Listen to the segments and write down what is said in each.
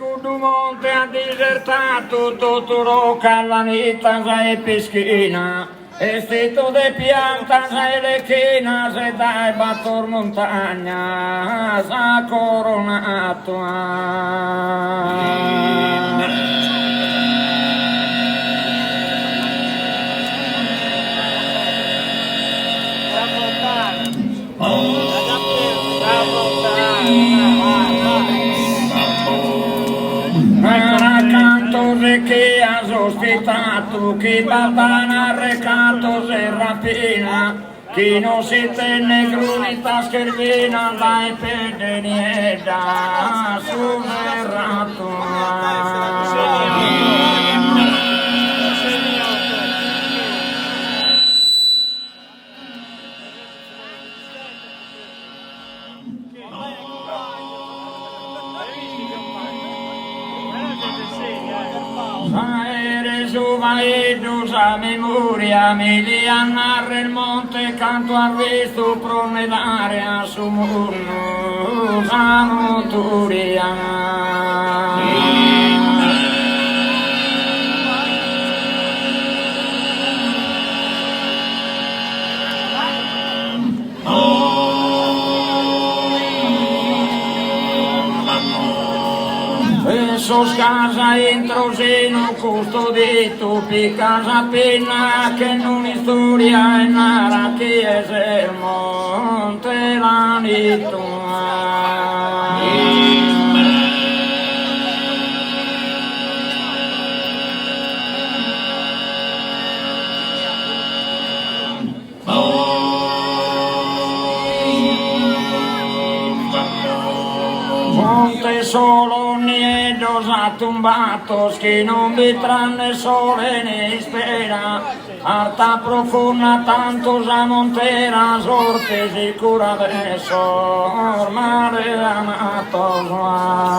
Scudo monte ha disertato, tutto calamita e peschina, e stito de pianta e le china, se dai battor montagna, sa coronato. Che ha ospitato, chi babana ha recato se rapina, chi non si tenne grunita schervina, dai pedenieda sul verrato. A memoria mi li annarre il monte canto a visto promedare a su murno a monturia. Sos casa introsino custodito pi casa penna che non storia è nara che è il monte lanito. Monte solo niedo s'ha tumbato, che non vi tranne sole né spera, alta profonda tanto sa montera, sorte sicura adesso, ormai amato.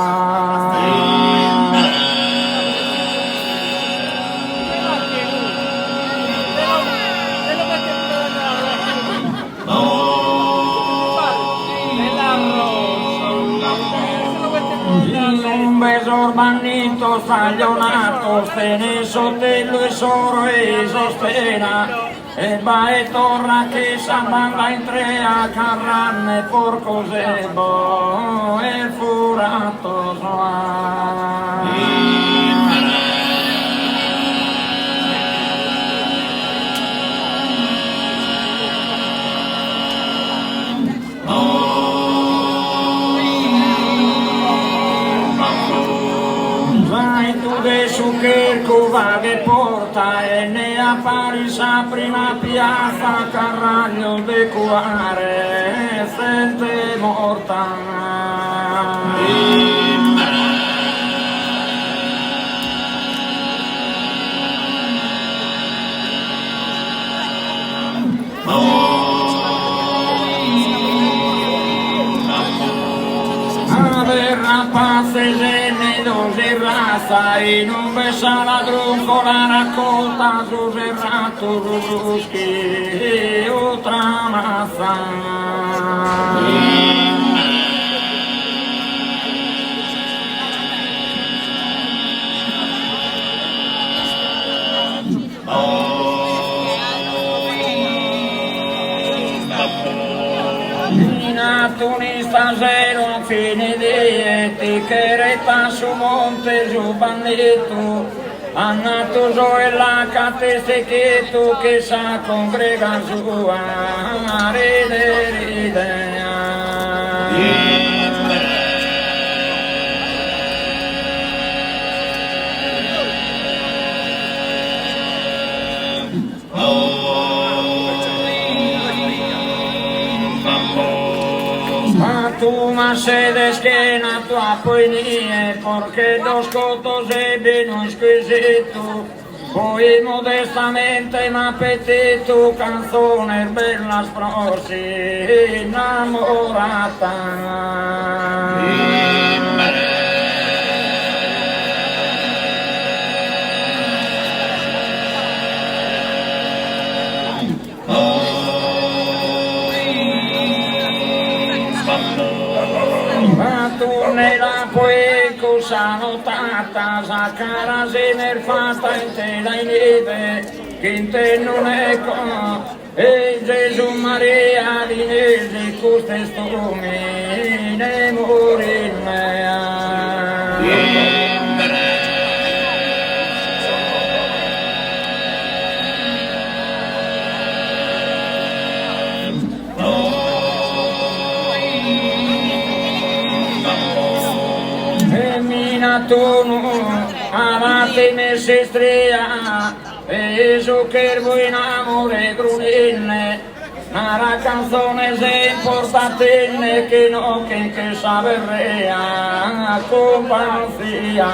Un besorbanito staglionato, stene sottello e soro e sospena, e va e torna che s'abbanda in tre a carranne porco sebo e furato su che cuva che porta e ne appari sa prima piazza carraglio de cuare sente morta. Raza e non besa la druncola raccolta su serrato ruschi o tramazza. Tunista zero a fine di che reta su monte su bandito annato e la catestecheto che sa congrega su a ride. Tu ma sede schiena tua poinie, porque dos cotos e vino squisito, poi modestamente m'appetito, canzone bella sprosi, innamorata. Ma tu nella poecosa nottata, saccara se ne fatta in te la neve, che in te non è e Gesù Maria di neve, queste stumi, ne morirne. Tono avate messe stria e so che voi in amore grunille una canzone se importante che no che saperea companzia.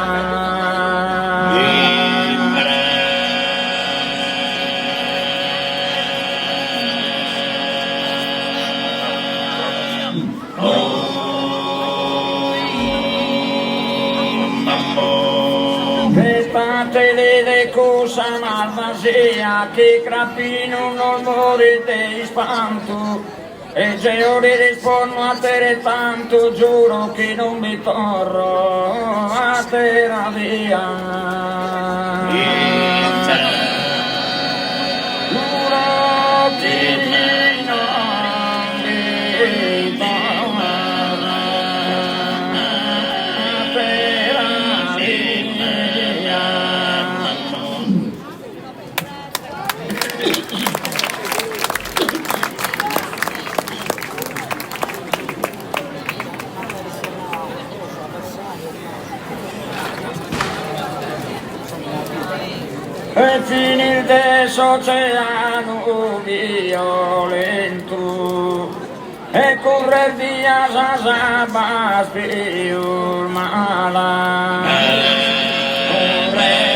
Tele cosa malvasia che crapino non morite di spanto e se io li rispondo a te tanto giuro che non mi torro a terra via. Giuro che non mi torro a terra via. E finir dell'oceano violento e correr via senza baspiur mala. Correr via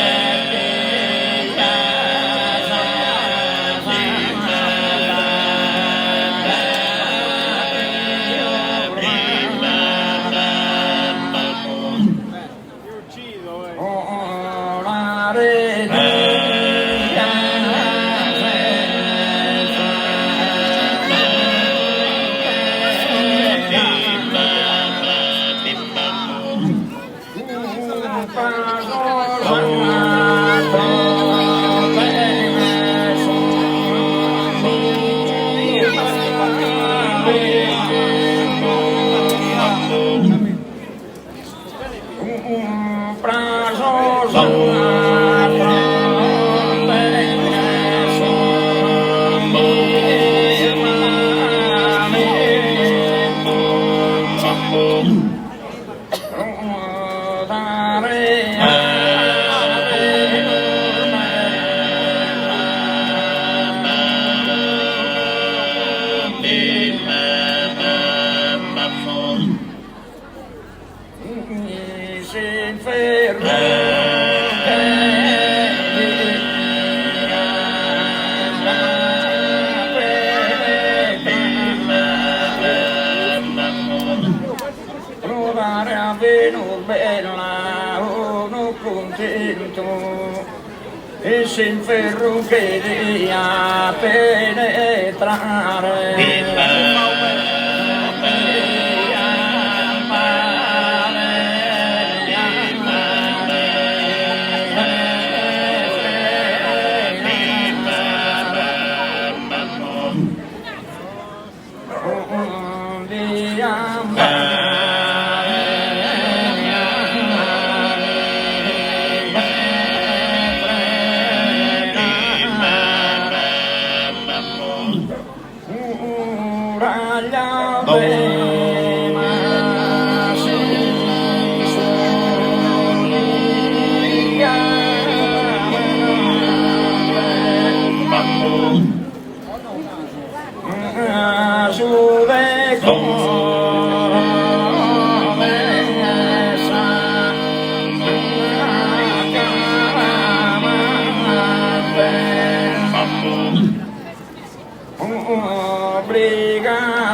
e se il ferro che dia penetrare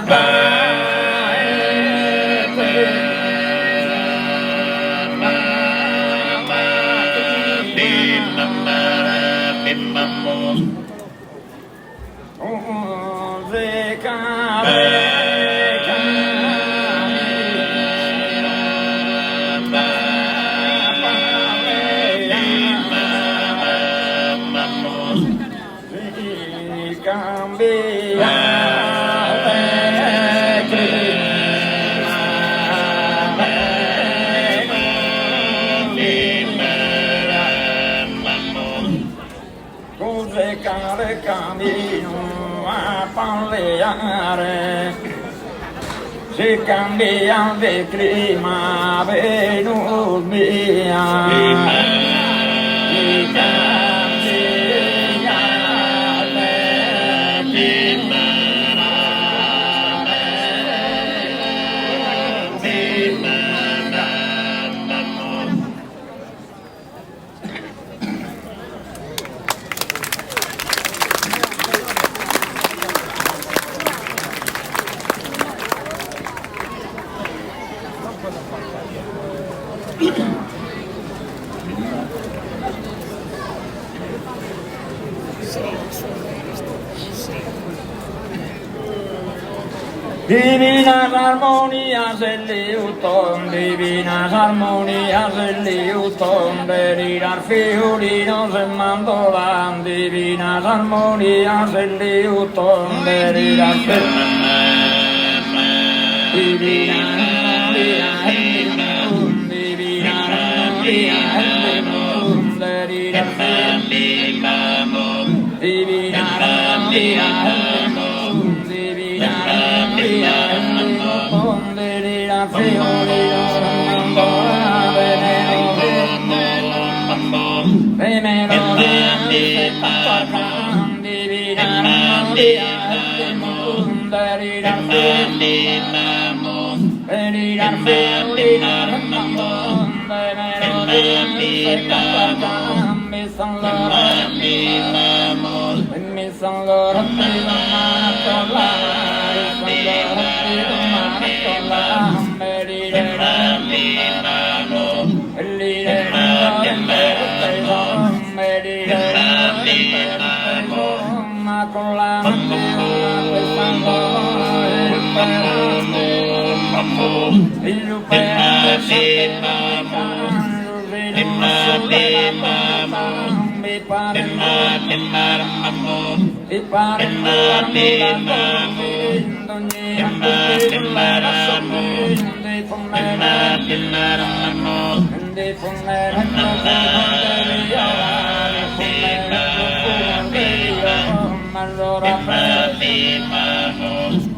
obrigada. Camino a palleare, si cambia di clima, Venus mia, si cambia di Divinas armonias del liuton, divinas armonias del liuton, delirar figurinos en mandolan, divinas armonias del liuton, delirar divinas armonias del liuton, divinas armonias del liuton, delirar divinas armonias del liuton,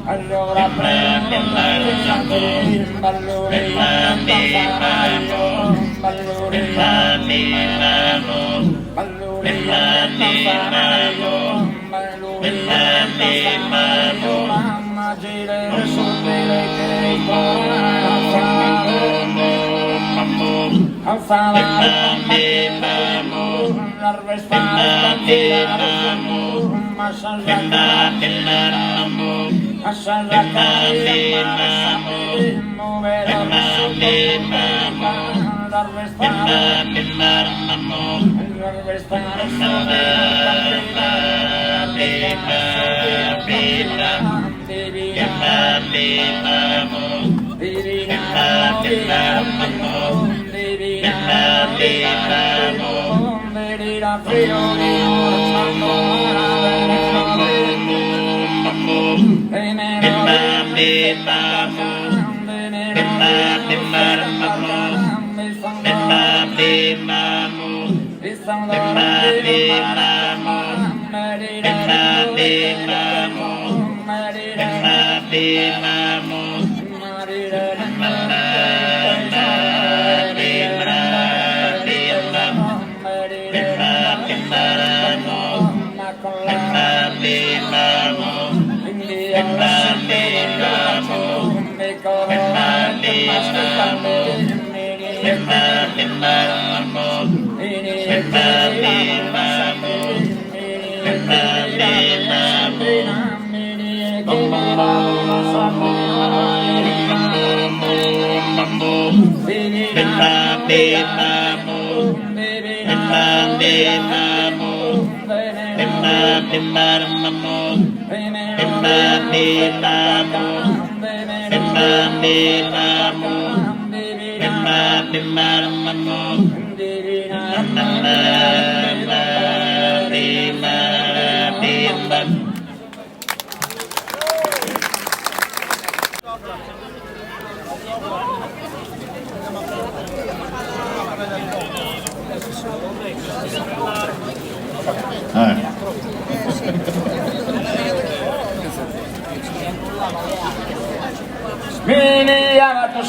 allora prendo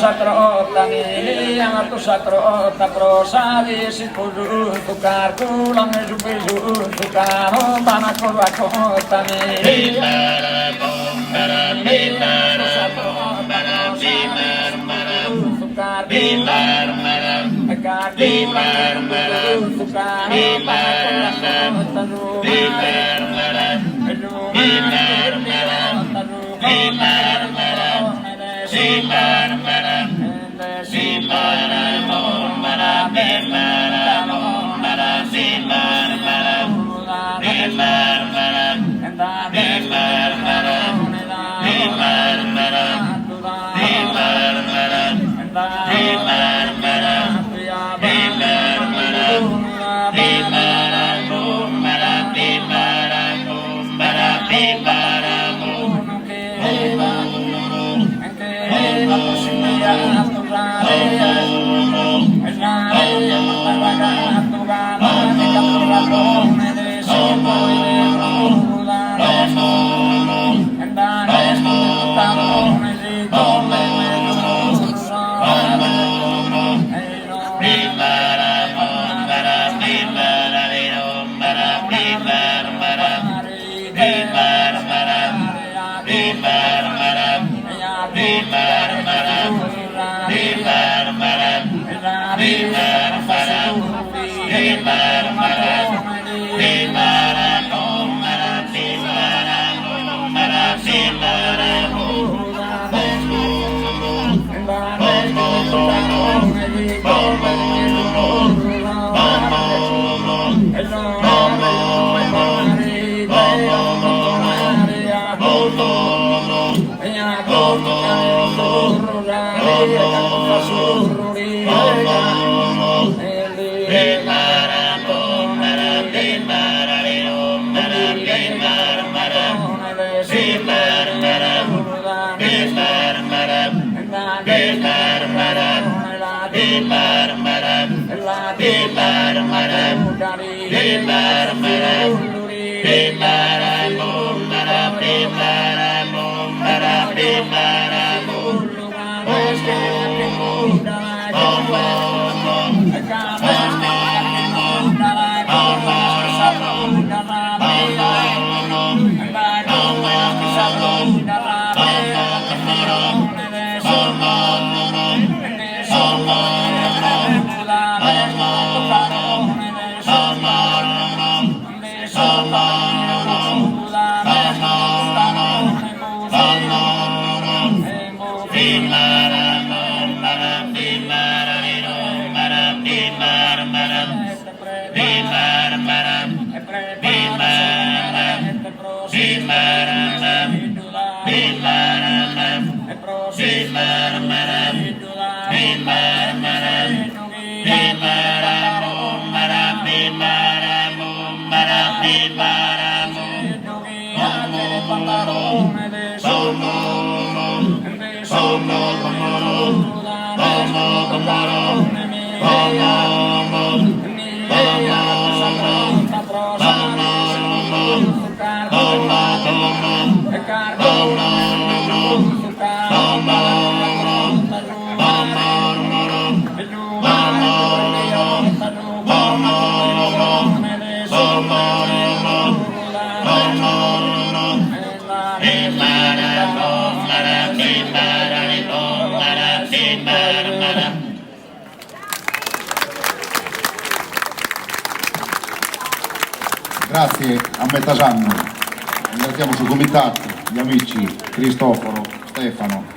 satrotani, amato satrota prosadi, si posu tukar kulam nejubeju tukar, bana kolwa kotani. Grazie a Metasanno, ringraziamo il suo comitato, gli amici Cristoforo, Stefano,